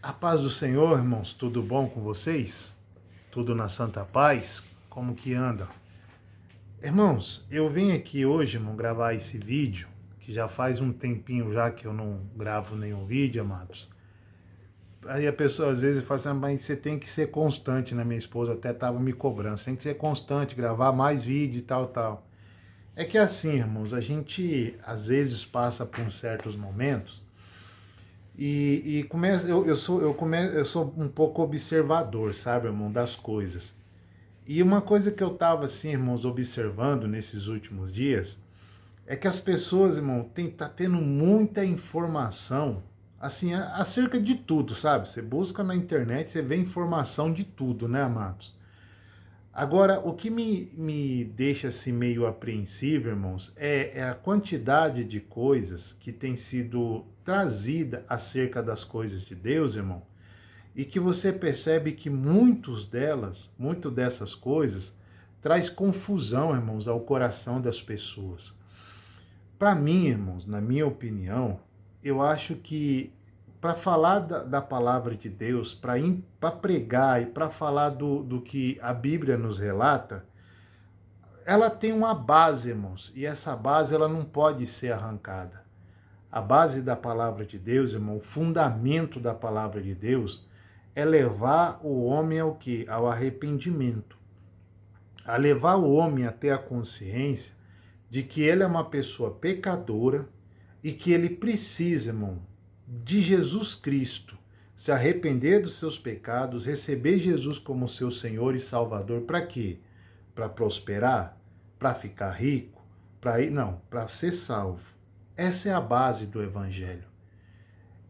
A paz do Senhor, irmãos, tudo bom com vocês? Tudo na santa paz? Como que anda? Irmãos, eu vim aqui hoje, irmão, gravar esse vídeo, que já faz um tempinho já que eu não gravo nenhum vídeo, amados. Aí a pessoa às vezes fala assim, mas você tem que ser constante, né? Minha esposa até estava me cobrando, você tem que ser constante, gravar mais vídeo e tal, tal. É que assim, irmãos, a gente às vezes passa por certos momentos e começa, eu sou um pouco observador, sabe, irmão, das coisas. E uma coisa que eu estava, assim, irmãos, observando nesses últimos dias, é que as pessoas, irmão, tá tendo muita informação, assim, acerca de tudo, sabe? Você busca na internet, você vê informação de tudo, né, amados? Agora, o que me deixa assim meio apreensivo, irmãos, é a quantidade de coisas que tem sido trazida acerca das coisas de Deus, irmão, e que você percebe que muito dessas coisas, traz confusão, irmãos, ao coração das pessoas. Para mim, irmãos, na minha opinião, eu acho que para falar da palavra de Deus, para pregar e para falar do que a Bíblia nos relata, ela tem uma base, irmãos, e essa base ela não pode ser arrancada. A base da palavra de Deus, irmão, o fundamento da palavra de Deus é levar o homem ao quê? Ao arrependimento. A levar o homem até a consciência de que ele é uma pessoa pecadora e que ele precisa, irmão, de Jesus Cristo, se arrepender dos seus pecados, receber Jesus como seu Senhor e Salvador. Para quê? Para prosperar? Para ficar rico? Para ser salvo. Essa é a base do Evangelho.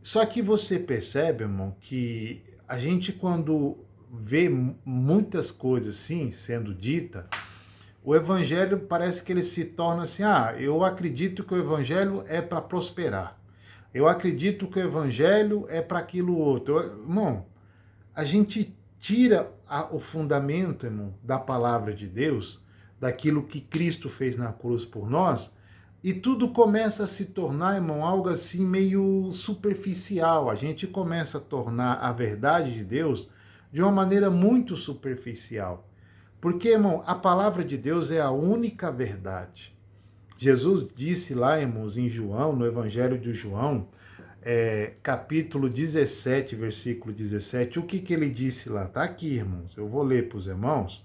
Só que você percebe, irmão, que a gente quando vê muitas coisas assim sendo dita, o Evangelho parece que ele se torna assim, eu acredito que o Evangelho é para prosperar. Eu acredito que o Evangelho é para aquilo outro. Irmão, a gente tira o fundamento, irmão, da palavra de Deus, daquilo que Cristo fez na cruz por nós, e tudo começa a se tornar, irmão, algo assim meio superficial. A gente começa a tornar a verdade de Deus de uma maneira muito superficial. Porque, irmão, a palavra de Deus é a única verdade. Jesus disse lá, irmãos, em João, no Evangelho de João, capítulo 17, versículo 17, o que ele disse lá? Está aqui, irmãos, eu vou ler para os irmãos.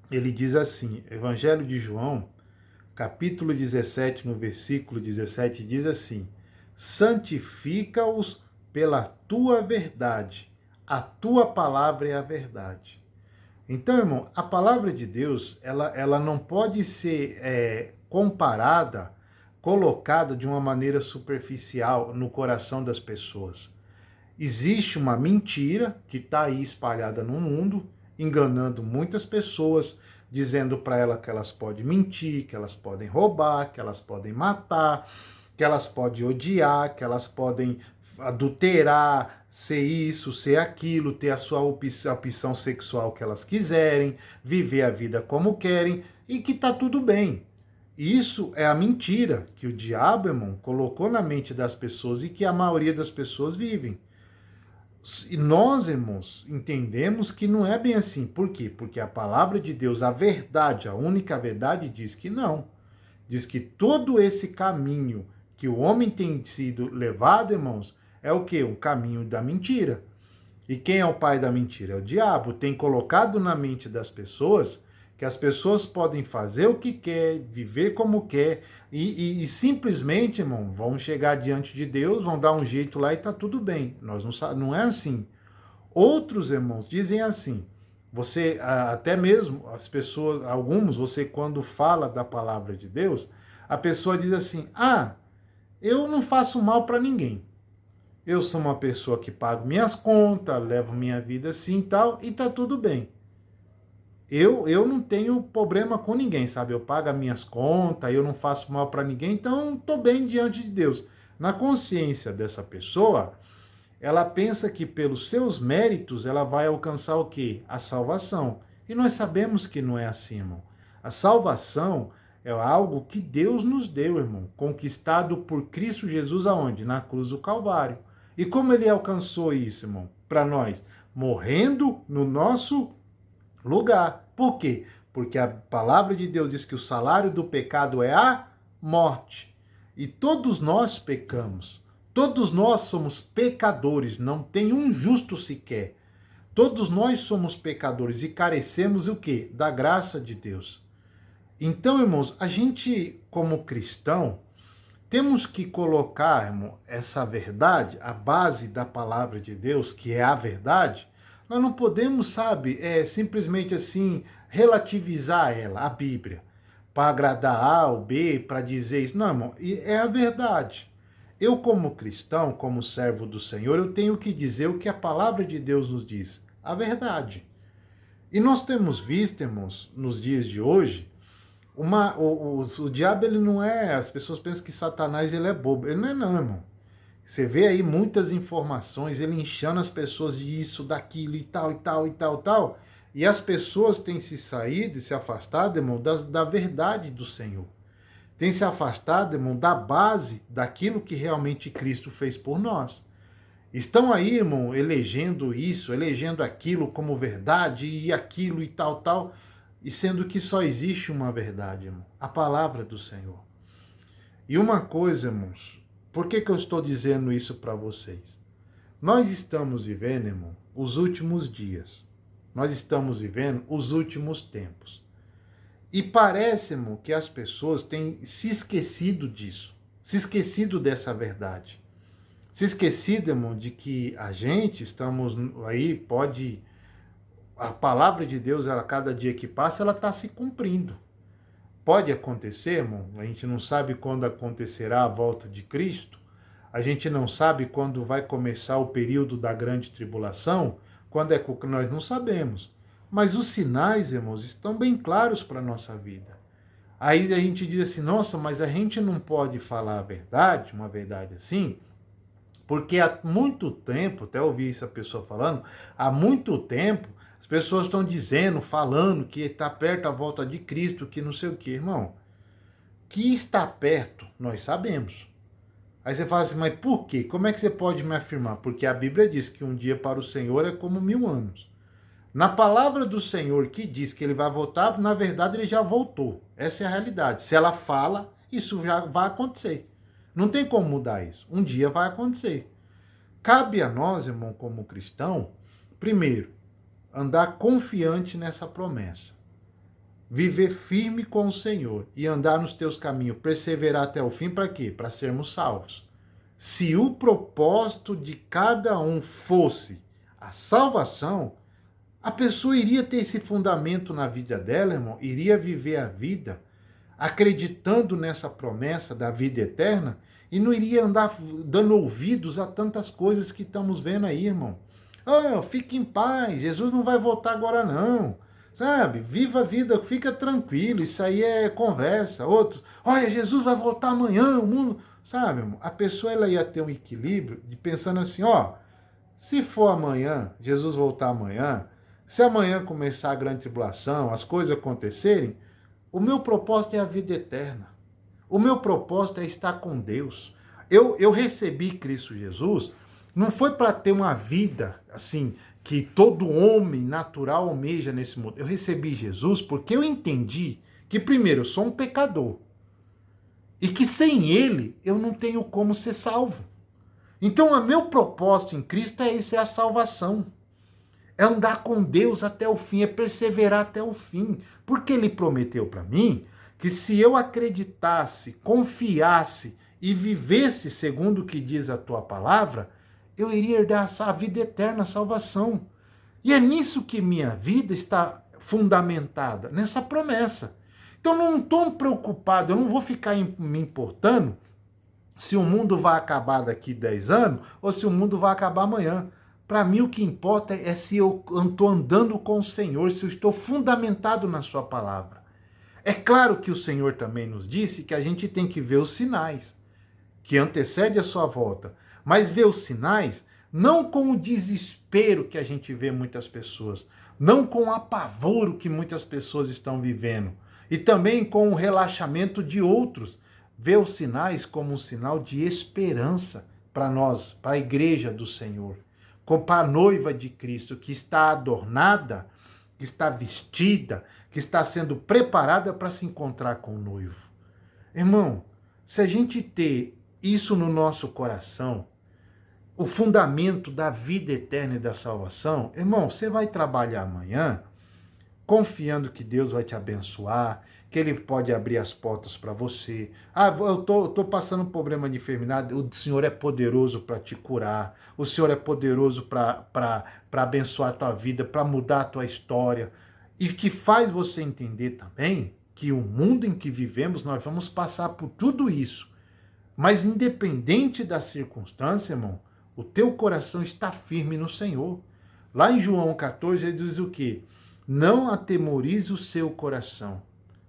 Ele diz assim, Evangelho de João, capítulo 17, no versículo 17, diz assim, santifica-os pela tua verdade, a tua palavra é a verdade. Então, irmão, a palavra de Deus, ela não pode ser comparada, colocada de uma maneira superficial no coração das pessoas. Existe uma mentira que está aí espalhada no mundo, enganando muitas pessoas, dizendo para elas que elas podem mentir, que elas podem roubar, que elas podem matar, que elas podem odiar, que elas podem adulterar, ser isso, ser aquilo, ter a sua opção sexual que elas quiserem, viver a vida como querem e que tá tudo bem. Isso é a mentira que o diabo, irmão, colocou na mente das pessoas e que a maioria das pessoas vivem. E nós, irmãos, entendemos que não é bem assim. Por quê? Porque a palavra de Deus, a verdade, a única verdade, diz que não. Diz que todo esse caminho que o homem tem sido levado, irmãos, é o quê? O caminho da mentira. E quem é o pai da mentira? É o diabo. Tem colocado na mente das pessoas que as pessoas podem fazer o que quer, viver como quer, e simplesmente, irmão, vão chegar diante de Deus, vão dar um jeito lá e tá tudo bem. Nós não é assim. Outros, irmãos, dizem assim, você, até mesmo as pessoas, alguns, você quando fala da palavra de Deus, a pessoa diz assim, eu não faço mal para ninguém. Eu sou uma pessoa que pago minhas contas, levo minha vida assim e tal, e tá tudo bem. Eu não tenho problema com ninguém, sabe? Eu pago as minhas contas, eu não faço mal para ninguém, então tô bem diante de Deus. Na consciência dessa pessoa, ela pensa que pelos seus méritos ela vai alcançar o quê? A salvação. E nós sabemos que não é assim, irmão. A salvação é algo que Deus nos deu, irmão, conquistado por Cristo Jesus aonde? Na cruz do Calvário. E como ele alcançou isso, irmão? Para nós, morrendo no nosso lugar. Por quê? Porque a palavra de Deus diz que o salário do pecado é a morte. E todos nós pecamos. Todos nós somos pecadores, não tem um justo sequer. Todos nós somos pecadores e carecemos o quê? Da graça de Deus. Então, irmãos, a gente, como cristão, temos que colocar, irmão, essa verdade, a base da palavra de Deus, que é a verdade. Nós não podemos, sabe, simplesmente assim, relativizar ela, a Bíblia, para agradar A ou B, para dizer isso. Não, irmão, é a verdade. Eu, como cristão, como servo do Senhor, eu tenho que dizer o que a palavra de Deus nos diz, a verdade. E nós temos visto, irmãos, nos dias de hoje, o diabo, ele não é... As pessoas pensam que Satanás, ele é bobo. Ele não é não, irmão. Você vê aí muitas informações, ele enchendo as pessoas de isso, daquilo e tal, e tal, e tal, tal. E as pessoas têm se saído e se afastado, irmão, da verdade do Senhor. Tem se afastado, irmão, da base daquilo que realmente Cristo fez por nós. Estão aí, irmão, elegendo isso, elegendo aquilo como verdade e aquilo e tal, tal, e sendo que só existe uma verdade, irmão, a palavra do Senhor. E uma coisa, irmãos, por que eu estou dizendo isso para vocês? Nós estamos vivendo, irmão, os últimos dias. Nós estamos vivendo os últimos tempos. E parece, irmão, que as pessoas têm se esquecido disso, se esquecido dessa verdade. Se esquecido, irmão, de que a gente estamos aí, pode... A palavra de Deus, ela, cada dia que passa, ela está se cumprindo. Pode acontecer, irmão, a gente não sabe quando acontecerá a volta de Cristo, a gente não sabe quando vai começar o período da grande tribulação, quando é que nós não sabemos. Mas os sinais, irmãos, estão bem claros para a nossa vida. Aí a gente diz assim, nossa, mas a gente não pode falar a verdade, uma verdade assim, porque há muito tempo, até ouvi essa pessoa falando, há muito tempo as pessoas estão dizendo, falando que está perto a volta de Cristo, que não sei o que, irmão. Que está perto, nós sabemos. Aí você fala assim, mas por quê? Como é que você pode me afirmar? Porque a Bíblia diz que um dia para o Senhor é como 1000 anos. Na palavra do Senhor que diz que ele vai voltar, na verdade ele já voltou. Essa é a realidade. Se ela fala, isso já vai acontecer. Não tem como mudar isso. Um dia vai acontecer. Cabe a nós, irmão, como cristão, primeiro, andar confiante nessa promessa. Viver firme com o Senhor e andar nos teus caminhos, perseverar até o fim, para quê? Para sermos salvos. Se o propósito de cada um fosse a salvação, a pessoa iria ter esse fundamento na vida dela, irmão, iria viver a vida acreditando nessa promessa da vida eterna e não iria andar dando ouvidos a tantas coisas que estamos vendo aí, irmão. Oh, fique em paz, Jesus não vai voltar agora não. Sabe? Viva a vida, fica tranquilo, isso aí é conversa. Outros, olha, Jesus vai voltar amanhã, o mundo... Sabe, irmão? A pessoa ela ia ter um equilíbrio de pensando assim, ó, se for amanhã, Jesus voltar amanhã, se amanhã começar a grande tribulação, as coisas acontecerem, o meu propósito é a vida eterna. O meu propósito é estar com Deus. Eu recebi Cristo Jesus, não foi para ter uma vida assim, que todo homem natural almeja nesse mundo. Eu recebi Jesus porque eu entendi que, primeiro, eu sou um pecador. E que sem Ele, eu não tenho como ser salvo. Então, o meu propósito em Cristo é esse, é a salvação. É andar com Deus até o fim, é perseverar até o fim. Porque Ele prometeu para mim que se eu acreditasse, confiasse e vivesse segundo o que diz a tua palavra, eu iria herdar a vida eterna, a salvação. E é nisso que minha vida está fundamentada, nessa promessa. Então não estou preocupado, eu não vou ficar me importando se o mundo vai acabar daqui 10 anos ou se o mundo vai acabar amanhã. Para mim o que importa é se eu estou andando com o Senhor, se eu estou fundamentado na sua palavra. É claro que o Senhor também nos disse que a gente tem que ver os sinais que antecedem a sua volta. Mas ver os sinais não com o desespero que a gente vê muitas pessoas, não com o apavoro que muitas pessoas estão vivendo, e também com o relaxamento de outros. Ver os sinais como um sinal de esperança para nós, para a igreja do Senhor, para a noiva de Cristo, que está adornada, que está vestida, que está sendo preparada para se encontrar com o noivo. Irmão, se a gente ter isso no nosso coração, o fundamento da vida eterna e da salvação, irmão, você vai trabalhar amanhã confiando que Deus vai te abençoar, que Ele pode abrir as portas para você. Eu tô passando um problema de enfermidade, o Senhor é poderoso para te curar, o Senhor é poderoso para abençoar a tua vida, para mudar a tua história, e que faz você entender também que o mundo em que vivemos, nós vamos passar por tudo isso, mas independente da circunstância, irmão, o teu coração está firme no Senhor. Lá em João 14, ele diz o quê? Não atemorize o seu coração.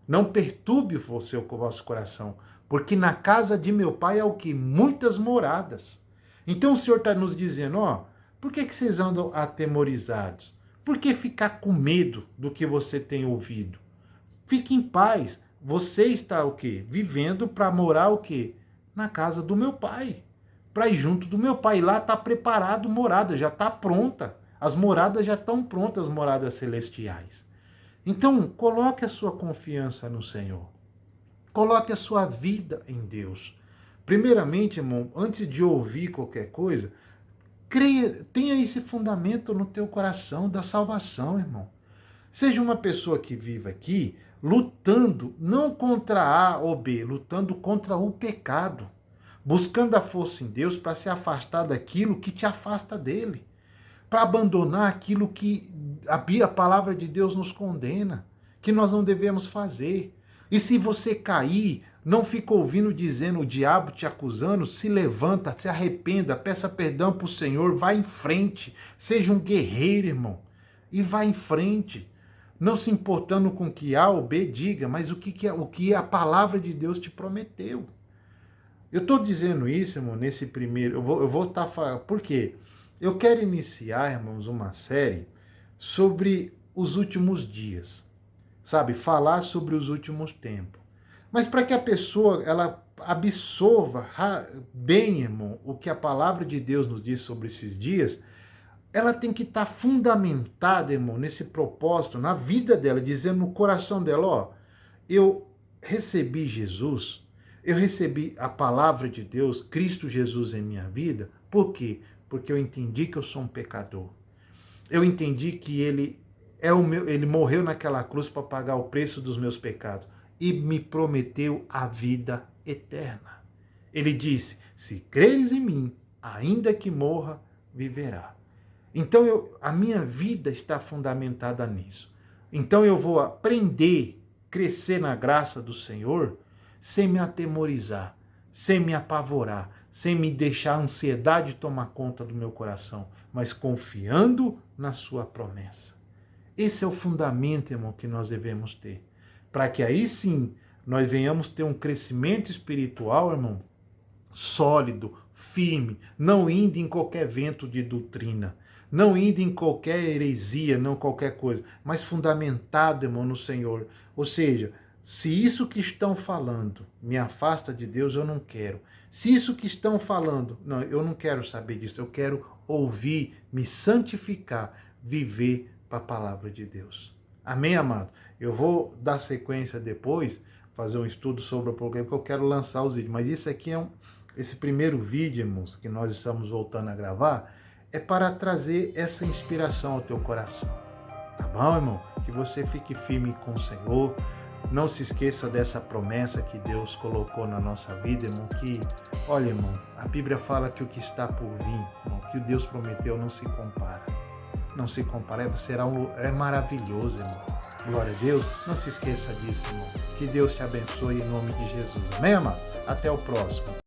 Não perturbe o vosso coração. Porque na casa de meu pai é o quê? Muitas moradas. Então o Senhor está nos dizendo, por que vocês andam atemorizados? Por que ficar com medo do que você tem ouvido? Fique em paz. Você está o quê? Vivendo para morar o quê? Na casa do meu pai. Para ir junto do meu pai. Lá está preparado morada, já está pronta. As moradas já estão prontas, as moradas celestiais. Então, coloque a sua confiança no Senhor. Coloque a sua vida em Deus. Primeiramente, irmão, antes de ouvir qualquer coisa, tenha esse fundamento no teu coração da salvação, irmão. Seja uma pessoa que vive aqui lutando não contra A ou B, lutando contra o pecado. Buscando a força em Deus para se afastar daquilo que te afasta dele. Para abandonar aquilo que a palavra de Deus nos condena, que nós não devemos fazer. E se você cair, não fica ouvindo dizendo o diabo te acusando, se levanta, se arrependa, peça perdão para o Senhor, vá em frente, seja um guerreiro, irmão, e vá em frente, não se importando com o que A ou B diga, mas o que a palavra de Deus te prometeu. Eu estou dizendo isso, irmão, nesse primeiro, eu vou estar falando, por quê? Eu quero iniciar, irmãos, uma série sobre os últimos dias, sabe? Falar sobre os últimos tempos. Mas para que a pessoa ela absorva bem, irmão, o que a palavra de Deus nos diz sobre esses dias, ela tem que estar fundamentada, irmão, nesse propósito, na vida dela, dizendo no coração dela, eu recebi Jesus, eu recebi a palavra de Deus, Cristo Jesus em minha vida. Por quê? Porque eu entendi que eu sou um pecador. Eu entendi que ele morreu naquela cruz para pagar o preço dos meus pecados e me prometeu a vida eterna. Ele disse: se creres em mim, ainda que morra, viverá. Então a minha vida está fundamentada nisso. Então eu vou aprender, crescer na graça do Senhor, sem me atemorizar, sem me apavorar, sem me deixar a ansiedade tomar conta do meu coração, mas confiando na sua promessa. Esse é o fundamento, irmão, que nós devemos ter. Para que aí sim nós venhamos ter um crescimento espiritual, irmão, sólido, firme, não indo em qualquer vento de doutrina, não indo em qualquer heresia, não qualquer coisa, mas fundamentado, irmão, no Senhor. Ou seja, se isso que estão falando me afasta de Deus, eu não quero. Se isso que estão falando, não, eu não quero saber disso, eu quero ouvir, me santificar, viver para a palavra de Deus. Amém, amado? Eu vou dar sequência depois, fazer um estudo sobre o programa, porque eu quero lançar os vídeos. Mas isso aqui esse primeiro vídeo, irmãos, que nós estamos voltando a gravar, é para trazer essa inspiração ao teu coração. Tá bom, irmão? Que você fique firme com o Senhor. Não se esqueça dessa promessa que Deus colocou na nossa vida, irmão, que, olha, irmão, a Bíblia fala que o que está por vir, irmão, que o Deus prometeu não se compara. Não se compara, é maravilhoso, irmão. Glória a Deus. Não se esqueça disso, irmão. Que Deus te abençoe em nome de Jesus. Amém, amado? Até o próximo.